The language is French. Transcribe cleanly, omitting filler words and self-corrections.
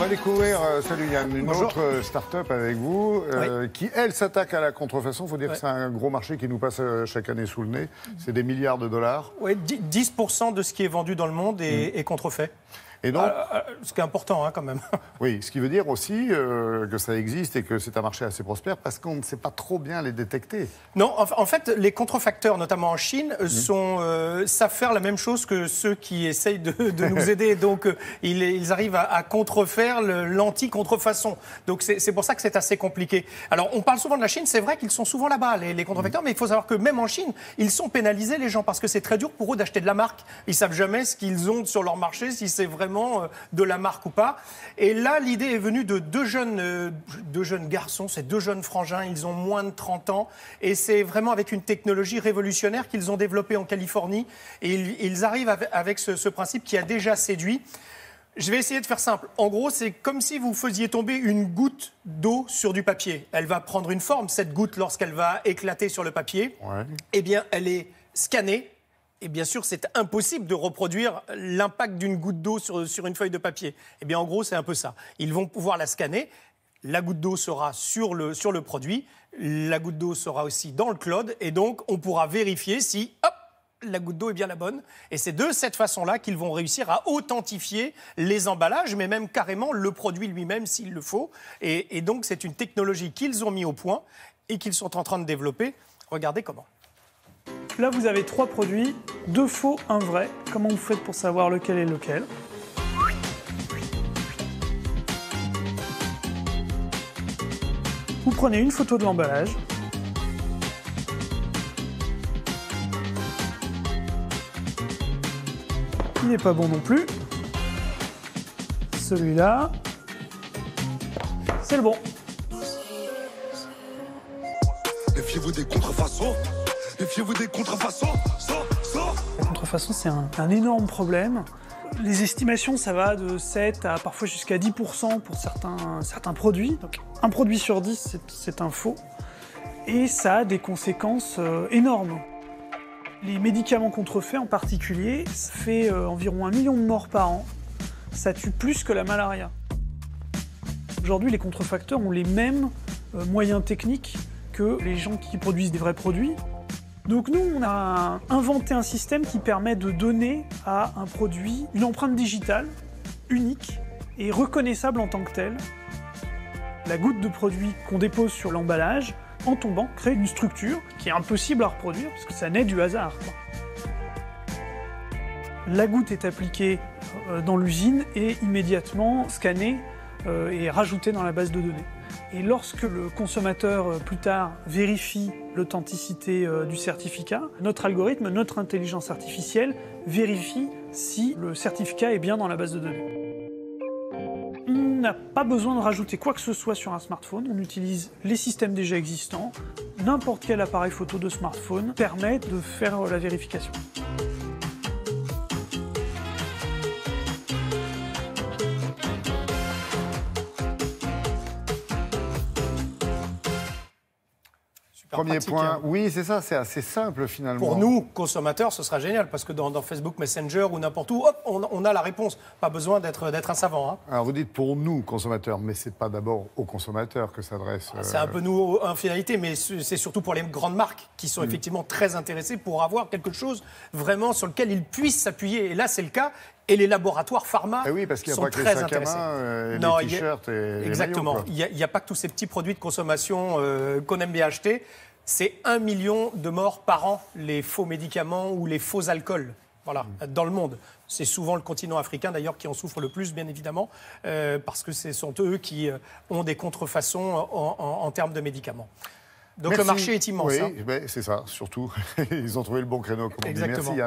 va découvrir, salut Yann, une autre start-up avec vous qui, elle, s'attaque à la contrefaçon. Il faut dire que c'est un gros marché qui nous passe chaque année sous le nez. C'est des milliards de dollars. Oui, 10% de ce qui est vendu dans le monde est contrefait. Et donc, ce qui est important quand même. Oui, ce qui veut dire aussi que ça existe et que c'est un marché assez prospère parce qu'on ne sait pas trop bien les détecter. Non, en fait, les contrefacteurs, notamment en Chine, savent faire la même chose que ceux qui essayent de nous aider. Donc, ils arrivent à contrefaire l'anti-contrefaçon. Donc, c'est pour ça que c'est assez compliqué. Alors, on parle souvent de la Chine. C'est vrai qu'ils sont souvent là-bas, les contrefacteurs. Mais il faut savoir que même en Chine, ils sont pénalisés, les gens, parce que c'est très dur pour eux d'acheter de la marque. Ils savent jamais ce qu'ils ont sur leur marché, si c'est vraiment de la marque ou pas. Et là, l'idée est venue de deux jeunes garçons, c'est deux jeunes frangins, ils ont moins de 30 ans, et c'est vraiment avec une technologie révolutionnaire qu'ils ont développée en Californie, et ils arrivent avec ce principe qui a déjà séduit. Je vais essayer de faire simple. En gros, c'est comme si vous faisiez tomber une goutte d'eau sur du papier. Elle va prendre une forme, cette goutte, lorsqu'elle va éclater sur le papier. Ouais. Eh bien, elle est scannée. Et bien sûr, c'est impossible de reproduire l'impact d'une goutte d'eau sur une feuille de papier. Eh bien, en gros, c'est un peu ça. Ils vont pouvoir la scanner. La goutte d'eau sera sur le produit. La goutte d'eau sera aussi dans le cloud. Et donc, on pourra vérifier si, hop, la goutte d'eau est bien la bonne. Et c'est de cette façon-là qu'ils vont réussir à authentifier les emballages, mais même carrément le produit lui-même s'il le faut. Et donc, c'est une technologie qu'ils ont mis au point et qu'ils sont en train de développer. Regardez comment. Là, vous avez 3 produits, 2 faux, 1 vrai. Comment vous faites pour savoir lequel est lequel? Vous prenez une photo de l'emballage. Il n'est pas bon non plus. Celui-là, c'est le bon. Méfiez-vous des contrefaçons. Méfiez-vous des contrefaçons. La contrefaçon, c'est un énorme problème. Les estimations, ça va de 7 à parfois jusqu'à 10% pour certains produits. Donc, un produit sur 10, c'est un faux. Et ça a des conséquences énormes. Les médicaments contrefaits en particulier, ça fait environ 1 million de morts par an. Ça tue plus que la malaria. Aujourd'hui, les contrefacteurs ont les mêmes moyens techniques que les gens qui produisent des vrais produits. Donc nous, on a inventé un système qui permet de donner à un produit une empreinte digitale unique et reconnaissable en tant que telle. La goutte de produit qu'on dépose sur l'emballage, en tombant, crée une structure qui est impossible à reproduire parce que ça naît du hasard. La goutte est appliquée dans l'usine et immédiatement scannée et rajoutée dans la base de données. Et lorsque le consommateur, plus tard, vérifie l'authenticité du certificat, notre algorithme, notre intelligence artificielle vérifie si le certificat est bien dans la base de données. On n'a pas besoin de rajouter quoi que ce soit sur un smartphone, on utilise les systèmes déjà existants. N'importe quel appareil photo de smartphone permet de faire la vérification. Premier point, oui, c'est ça, c'est assez simple finalement. Pour nous, consommateurs, ce sera génial, parce que dans Facebook Messenger ou n'importe où, hop, on a la réponse. Pas besoin d'être un savant. Hein. Alors vous dites pour nous, consommateurs, mais c'est pas d'abord aux consommateurs que s'adresse... C'est un peu nous en finalité, mais c'est surtout pour les grandes marques qui sont effectivement très intéressées pour avoir quelque chose vraiment sur lequel ils puissent s'appuyer. Et là, c'est le cas. Et les laboratoires pharma oui, parce qu'il sont n'y a pas que très les sacs à intéressés. main, les t-shirts et exactement. les maillots. Il n'y a pas que tous ces petits produits de consommation qu'on aime bien acheter. C'est 1 million de morts par an, les faux médicaments ou les faux alcools, voilà, dans le monde. C'est souvent le continent africain, d'ailleurs, qui en souffre le plus, bien évidemment, parce que ce sont eux qui ont des contrefaçons en termes de médicaments. Donc le marché est immense. Oui, c'est ça, surtout. Ils ont trouvé le bon créneau, comme on dit. Merci Yann.